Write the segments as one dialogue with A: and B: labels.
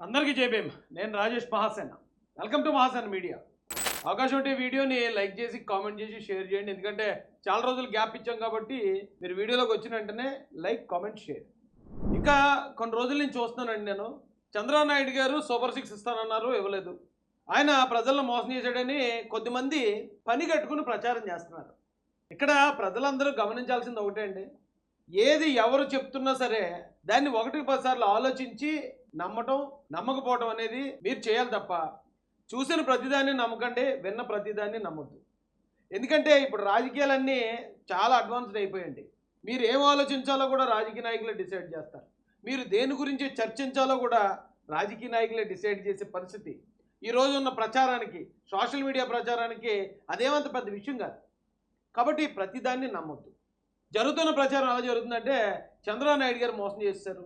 A: అందరికీ జైభీమ్. నేను Rajesh Mahasena. Welcome to Mahasena media. అవకాశం ఉంటే వీడియోని లైక్ చేసి కామెంట్ చేసి షేర్ చేయండి. ఎందుకంటే చాలా రోజులు గ్యాప్ ఇచ్చాం కాబట్టి మీరు వీడియోలోకి వచ్చిన వెంటనే లైక్ కామెంట్ షేర్. ఇంకా కొన్ని రోజుల నుంచి చూస్తున్నానండి నేను. చంద్రబాబు నాయుడు గారు సూపర్ 6 ఇస్తానన్నారు, ఇవ్వలేదు. ఆయన ప్రజలను మోసం చేశాడని కొద్దిమంది పని కట్టుకుని ప్రచారం చేస్తున్నారు. ఇక్కడ ప్రజలందరూ గమనించాల్సింది ఒకటే అండి, ఏది ఎవరు చెప్తున్నా సరే దాన్ని 1-10 సార్లు ఆలోచించి నమ్మటం నమ్మకపోవటం అనేది మీరు చేయాలి తప్ప చూసిన ప్రతిదాన్ని నమ్మకండి, విన్న ప్రతిదాన్ని నమ్మద్దు. ఎందుకంటే ఇప్పుడు రాజకీయాలన్నీ చాలా అడ్వాన్స్డ్ అయిపోయాయండి. మీరు ఏం ఆలోచించాలో కూడా రాజకీయ నాయకులే డిసైడ్ చేస్తారు. మీరు దేని గురించి చర్చించాలో కూడా రాజకీయ నాయకులే డిసైడ్ చేసే పరిస్థితి ఈరోజు ఉన్న ప్రచారానికి, సోషల్ మీడియా ప్రచారానికి అదేమంత పెద్ద విషయం కాదు. కాబట్టి ప్రతిదాన్ని నమ్మొద్దు. జరుగుతున్న ప్రచారం ఎలా జరుగుతుందంటే చంద్రబాబు నాయుడు గారు మోసం చేశారు.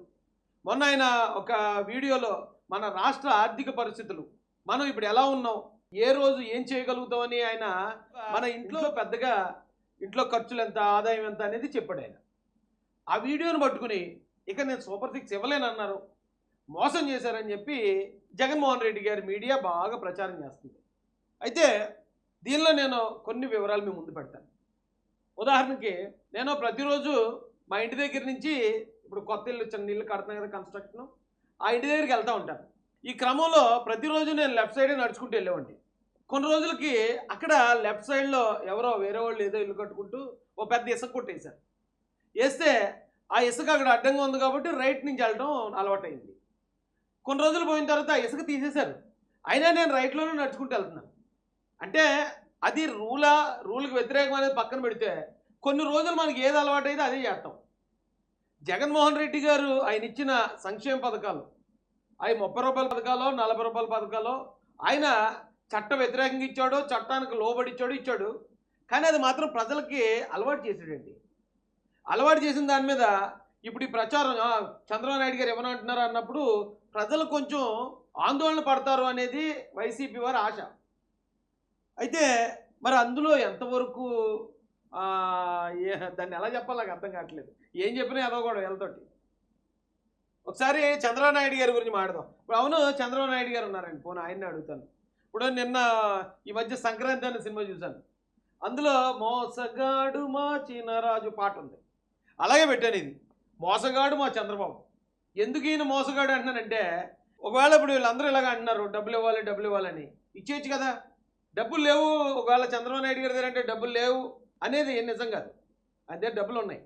A: మొన్న ఆయన ఒక వీడియోలో మన రాష్ట్ర ఆర్థిక పరిస్థితులు, మనం ఇప్పుడు ఎలా ఉన్నాం, ఏ రోజు ఏం చేయగలుగుతామని ఆయన మన ఇంట్లో పెద్దగా ఇంట్లో ఖర్చులు ఎంత, ఆదాయం ఎంత అనేది చెప్పాడు ఆయన. ఆ వీడియోను పట్టుకుని ఇక నేను సూపర్ 6 ఇవ్వలేనన్నారు, మోసం చేశారని చెప్పి జగన్మోహన్ రెడ్డి గారి మీడియా బాగా ప్రచారం చేస్తుంది. అయితే దీనిలో నేను కొన్ని వివరాలు మీ ముందు పెడతాను. ఉదాహరణకి నేను ప్రతిరోజు మా ఇంటి దగ్గర నుంచి, ఇప్పుడు కొత్త ఇల్లు, చిన్న ఇల్లు కడుతున్నాను కదా కన్స్ట్రక్షన్, ఆ ఇంటి దగ్గరికి వెళ్తూ ఉంటాను. ఈ క్రమంలో ప్రతిరోజు నేను లెఫ్ట్ సైడే నడుచుకుంటూ వెళ్ళేవాడిని. కొన్ని రోజులకి అక్కడ లెఫ్ట్ సైడ్లో ఎవరో వేరే వాళ్ళు ఏదో ఇల్లు కట్టుకుంటూ ఓ పెద్ద ఇసుక కొట్టేశారు. వేస్తే ఆ ఇసుక అక్కడ అడ్డంగా ఉంది కాబట్టి రైట్ నుంచి వెళ్ళడం అలవాటైంది. కొన్ని రోజులు పోయిన తర్వాత ఆ ఇసుక తీసేశారు, అయినా నేను రైట్లోనే నడుచుకుంటూ వెళ్తున్నాను. అంటే అది రూల్కి వ్యతిరేకం అనేది పక్కన పెడితే కొన్ని రోజులు మనకి ఏది అలవాటు అయితే అదే చేస్తాం. జగన్మోహన్ రెడ్డి గారు ఆయన ఇచ్చిన సంక్షేమ పథకాలు, అవి 30 రూపాయల పథకాలు, 40 రూపాయల పథకాలు ఆయన చట్ట వ్యతిరేకంగా ఇచ్చాడు, చట్టానికి లోబడి ఇచ్చాడు. కానీ అది మాత్రం ప్రజలకి అలవాటు చేసాడండి. అలవాటు చేసిన దాని మీద ఇప్పుడు ఈ ప్రచారం చంద్రబాబు నాయుడు గారు ఏమనంటున్నారు అన్నప్పుడు ప్రజలు కొంచెం ఆందోళన పడతారు అనేది వైసీపీ వారి ఆశ. అయితే మరి అందులో ఎంతవరకు దాన్ని ఎలా చెప్పాలి నాకు అర్థం కావట్లేదు. ఏం చెప్పినా ఏదో కూడా వీళ్ళతోటి. ఒకసారి చంద్రబాబు నాయుడు గారి గురించి మాట్లాడదాం. ఇప్పుడు అవును, చంద్రబాబు నాయుడు గారు ఉన్నారండి, పోనీ ఆయన్ని అడుగుతాను. ఇప్పుడు నిన్న ఈ మధ్య సంక్రాంతి అనే సినిమా చూశాను. అందులో మోసగాడు మా చినరాజు పాట ఉంది, అలాగే పెట్టాను. ఇది మోసగాడు మా చంద్రబాబు. ఎందుకు ఈయన మోసగాడు అంటున్నానంటే, ఒకవేళ ఇప్పుడు వీళ్ళందరూ ఇలాగ అంటున్నారు డబ్బులు ఇవ్వాలని, ఇచ్చేయచ్చు కదా. డబ్బులు లేవు, ఒకవేళ చంద్రబాబు నాయుడు గారి దగ్గర అంటే డబ్బులు లేవు అనేది నిజం కాదు. ఆయన దగ్గర డబ్బులు ఉన్నాయి.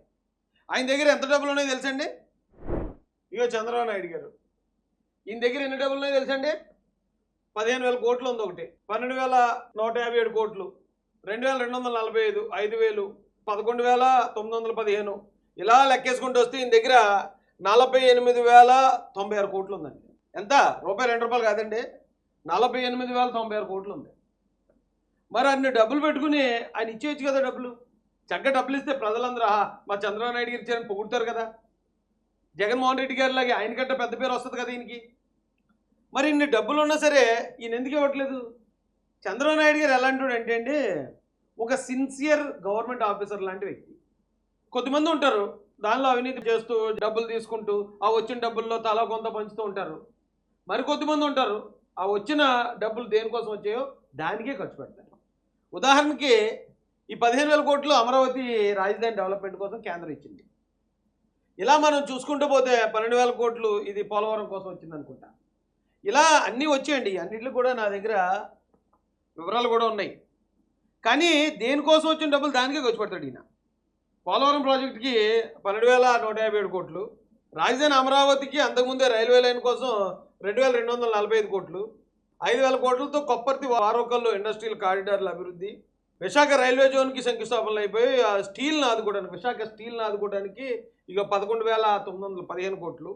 A: ఆయన దగ్గర ఎంత డబ్బులు ఉన్నాయో తెలుసండి? ఇగో చంద్రబాబు నాయుడు గారు, ఈయన దగ్గర ఎన్ని డబ్బులు ఉన్నాయో తెలుసండి? 15,000 కోట్లు ఉంది ఒకటి, 12,157 కోట్లు, 2,245, 5,000, 11,915, ఇలా లెక్కేసుకుంటూ వస్తే ఈయన దగ్గర 48,096 కోట్లు ఉందండి. ఎంత? రూపాయి 2 రూపాయలు కాదండి, 48,096 కోట్లు ఉంది. మరి అన్ని డబ్బులు పెట్టుకుని ఆయన ఇచ్చేయచ్చు కదా. చక్కగా డబ్బులు ఇస్తే ప్రజలందరూ మా చంద్రబాబు నాయుడు గారు ఇచ్చారని పొగుడుతారు కదా. జగన్మోహన్ రెడ్డి గారి లాగే ఆయన కంటే పెద్ద పేరు వస్తుంది కదా ఈయనకి. మరి ఇన్ని డబ్బులు ఉన్నా సరే ఈయన ఎందుకు ఇవ్వట్లేదు? చంద్రబాబు నాయుడు గారు ఎలాంటి అంటే అండి, ఒక సిన్సియర్ గవర్నమెంట్ ఆఫీసర్ లాంటి వ్యక్తి. కొద్దిమంది ఉంటారు దానిలో అవినీతి చేస్తూ డబ్బులు తీసుకుంటూ ఆ వచ్చిన డబ్బుల్లో తలా కొంత పంచుతూ ఉంటారు. మరి కొద్దిమంది ఉంటారు ఆ వచ్చిన డబ్బులు దేనికోసం వచ్చాయో దానికే ఖర్చు పెడతారు. ఉదాహరణకి ఈ 15,000 కోట్లు అమరావతి రాజధాని డెవలప్మెంట్ కోసం కేంద్రం ఇచ్చింది. ఇలా మనం చూసుకుంటూ పోతే 12,000 కోట్లు ఇది పోలవరం కోసం వచ్చింది అనుకుంటా. ఇలా అన్నీ వచ్చాయండి. అన్నింటిలో కూడా నా దగ్గర వివరాలు కూడా ఉన్నాయి. కానీ దేనికోసం వచ్చిన డబ్బులు దానికే ఖర్చు పెడతాడు ఈయన. పోలవరం ప్రాజెక్టుకి 12,157 కోట్లు, రాజధాని అమరావతికి అంతకుముందే రైల్వే లైన్ కోసం 2,245 కోట్లు, 5,000 కోట్లతో కొప్పర్తి వారోకల్లో ఇండస్ట్రియల్ కారిడార్ల అభివృద్ధి, విశాఖ రైల్వే జోన్కి శంకుస్థాపనలు అయిపోయి స్టీల్ని ఆదుకోవడానికి, విశాఖ స్టీల్ని ఆదుకోవడానికి ఇక 11,915 కోట్లు,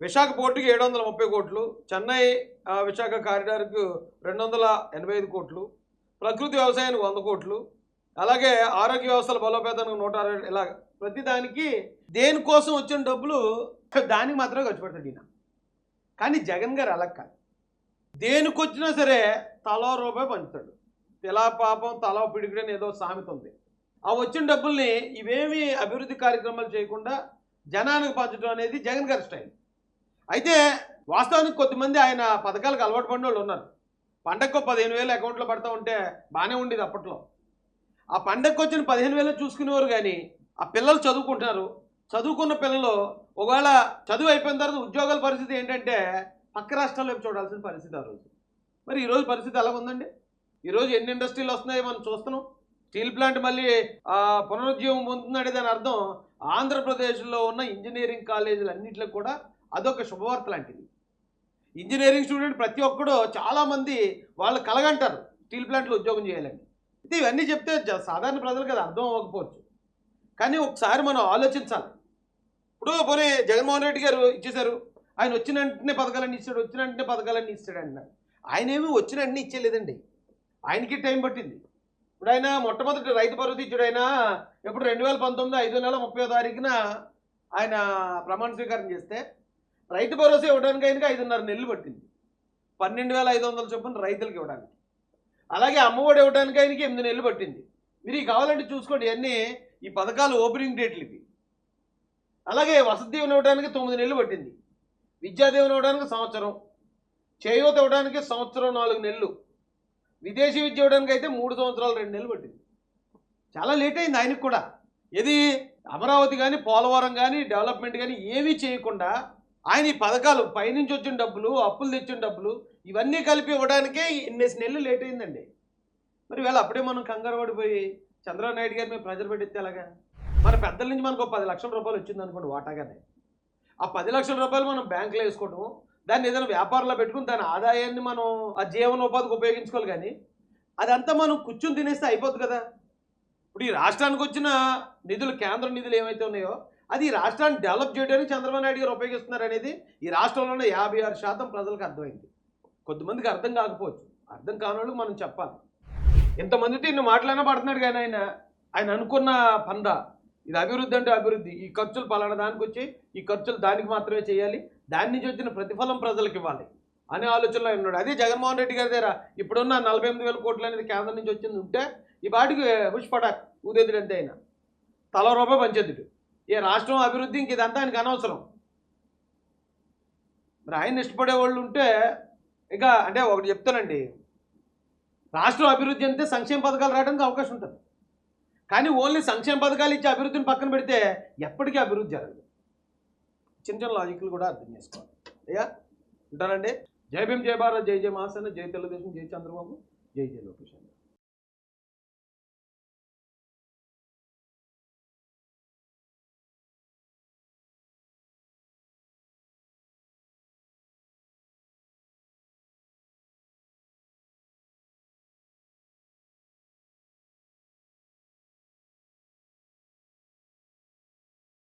A: విశాఖ పోర్టుకి 730 కోట్లు, చెన్నై విశాఖ కారిడార్కు 285 కోట్లు, ప్రకృతి వ్యవసాయానికి 100 కోట్లు, అలాగే ఆరోగ్య వ్యవస్థల బలోపేతానికి 160, ఇలా ప్రతిదానికి దేనికోసం వచ్చిన డబ్బులు దానికి మాత్రమే ఖర్చు పెడతాడు ఈయన. కానీ జగన్ గారు అలా కాదు, దేనికొచ్చినా సరే తలా రూపాయి పంచుతాడు. తెలా పాపం తలా పిడికిడని ఏదో సామెత ఉంది. ఆ వచ్చిన డబ్బుల్ని ఇవేమీ అభివృద్ధి కార్యక్రమాలు చేయకుండా జనానికి పంచడం అనేది జగన్ గారి స్టైల్. అయితే వాస్తవానికి కొద్దిమంది ఆయన పథకాలకు అలవాటు పడిన వాళ్ళు ఉన్నారు. పండగకు 15,000 అకౌంట్లో పడతా ఉంటే బాగానే ఉండేది అప్పట్లో. ఆ పండగకు వచ్చిన 15,000 చూసుకునేవారు, కానీ ఆ పిల్లలు చదువుకుంటున్నారు. చదువుకున్న పిల్లలు ఒకవేళ చదువు అయిపోయిన తర్వాత ఉద్యోగాల పరిస్థితి ఏంటంటే పక్క రాష్ట్రాల వైపు చూడాల్సిన పరిస్థితి ఆ రోజు. మరి ఈరోజు పరిస్థితి ఎలా ఉందండి? ఈరోజు ఎన్ని ఇండస్ట్రీలు వస్తున్నాయో మనం చూస్తున్నాం. స్టీల్ ప్లాంట్ మళ్ళీ పునరుజ్జీవం పొందుతుందంటే దాని అర్థం ఆంధ్రప్రదేశ్లో ఉన్న ఇంజనీరింగ్ కాలేజీలు అన్నింటిలో కూడా అదొక శుభవార్త లాంటిది. ఇంజనీరింగ్ స్టూడెంట్ ప్రతి ఒక్కడు చాలామంది వాళ్ళు కలగంటారు స్టీల్ ప్లాంట్లో ఉద్యోగం చేయాలని. అయితే ఇవన్నీ చెప్తే సాధారణ ప్రజలకు అది అర్థం అవ్వకపోవచ్చు, కానీ ఒకసారి మనం ఆలోచించాలి. ఇప్పుడు పోనీ జగన్మోహన్ రెడ్డి గారు ఇచ్చేశారు, ఆయన వచ్చిన వెంటనే పథకాలన్నీ ఇచ్చాడు, వచ్చిన వెంటనే పథకాలన్నీ ఇస్తాడు అంటున్నారు. ఆయన ఏమీ వచ్చిన వెంటనే ఇచ్చేయలేదండి, ఆయనకి టైం పట్టింది. ఇప్పుడు ఆయన మొట్టమొదటి రైతు భరోసా ఇచ్చాడు. ఆయన ఎప్పుడు 2019 5 నెల 30వ తారీఖున ఆయన ప్రమాణ స్వీకారం చేస్తే రైతు భరోసా ఇవ్వడానికి ఆయనకి 5.5 నెలలు పట్టింది. 12,500 చొప్పున రైతులకు ఇవ్వడానికి. అలాగే అమ్మఒడి ఇవ్వడానికి ఆయనకి 8 నెలలు పట్టింది. మీరు కావాలంటే చూసుకోండి, ఇవన్నీ ఈ పథకాలు ఓపెనింగ్ డేట్లు ఇవి. అలాగే వసతి దీవెన ఇవ్వడానికి 9 నెలలు పట్టింది. విద్యాదీవెన ఇవ్వడానికి సంవత్సరం, చేయూత ఇవ్వడానికి సంవత్సరం 4 నెలలు, విదేశీ విద్య ఇవ్వడానికి అయితే 3 సంవత్సరాలు 2 నెలలు పట్టింది. చాలా లేట్ అయింది ఆయనకు కూడా. ఇది అమరావతి కానీ పోలవరం కానీ డెవలప్మెంట్ కానీ ఏమీ చేయకుండా ఆయన ఈ పథకాలు పైనుంచి వచ్చిన డబ్బులు, అప్పులు తెచ్చిన డబ్బులు ఇవన్నీ కలిపి ఇవ్వడానికే 8 నెలలు లేట్ అయిందండి. మరి వేళ అప్పుడే మనం కంగారు పడిపోయి చంద్రబాబు నాయుడు గారి మీద ప్రెజర్ పెట్టిస్తే ఎలాగా? మన పెద్దల నుంచి మనకు 10 లక్షల రూపాయలు వచ్చింది అనుకోండి వాటాగానే, ఆ 10 లక్షల రూపాయలు మనం బ్యాంకులో వేసుకోవడం, దాన్ని ఏదైనా వ్యాపారంలో పెట్టుకుని దాని ఆదాయాన్ని మనం ఆ జీవనోపాధికి ఉపయోగించుకోవాలి. కానీ అదంతా మనం కూర్చుని తినేస్తే అయిపోతుంది కదా. ఇప్పుడు ఈ రాష్ట్రానికి వచ్చిన నిధులు, కేంద్ర నిధులు ఏమైతే ఉన్నాయో అది ఈ రాష్ట్రాన్ని డెవలప్ చేయడానికి చంద్రబాబు నాయుడు గారు ఉపయోగిస్తున్నారు అనేది ఈ రాష్ట్రంలో ఉన్న 56% ప్రజలకు అర్థమైంది. కొద్దిమందికి అర్థం కాకపోవచ్చు, అర్థం కాని వాళ్ళకి మనం చెప్పాలి. ఇంతమందితో ఇన్ని మాటలైనా పడుతున్నాడు, కానీ ఆయన అనుకున్న పందా ఇది అభివృద్ధి అంటే అభివృద్ధి, ఈ ఖర్చులు పలానా దానికి వచ్చి ఈ ఖర్చులు దానికి మాత్రమే చేయాలి, దాని నుంచి వచ్చిన ప్రతిఫలం ప్రజలకు ఇవ్వాలి అనే ఆలోచనలో ఉన్నాడు. అదే జగన్మోహన్ రెడ్డి గారి దగ్గర ఇప్పుడున్న 48,000 కోట్లు అనేది కేంద్రం నుంచి వచ్చింది ఉంటే ఈ పాటికి హుష్పటాక్ ఊదేదుడు అంతే, అయినా తల రూపాయి పంచేద్దుడు. ఏ రాష్ట్రం అభివృద్ధి ఇంక ఇదంతా ఆయనకు అనవసరం. మరి ఆయన ఇష్టపడే వాళ్ళు ఉంటే ఇక అంటే ఒకటి చెప్తానండి, రాష్ట్రం అభివృద్ధి అంతే సంక్షేమ పథకాలు రావడానికి అవకాశం ఉంటుంది. కానీ ఓన్లీ సంక్షేమ పథకాలు ఇచ్చి అభివృద్ధిని పక్కన పెడితే ఎప్పటికీ అభివృద్ధి జరగదు. చిన్న చిన్న లాజిక్లు కూడా అర్థం చేసుకోవాలి. అయ్యా ఉంటానండి. జై భీమ్, జై భారత్, జై జై మహాసేన, జై తెలుగుదేశం, జై చంద్రబాబు, జై జై లోకేష్.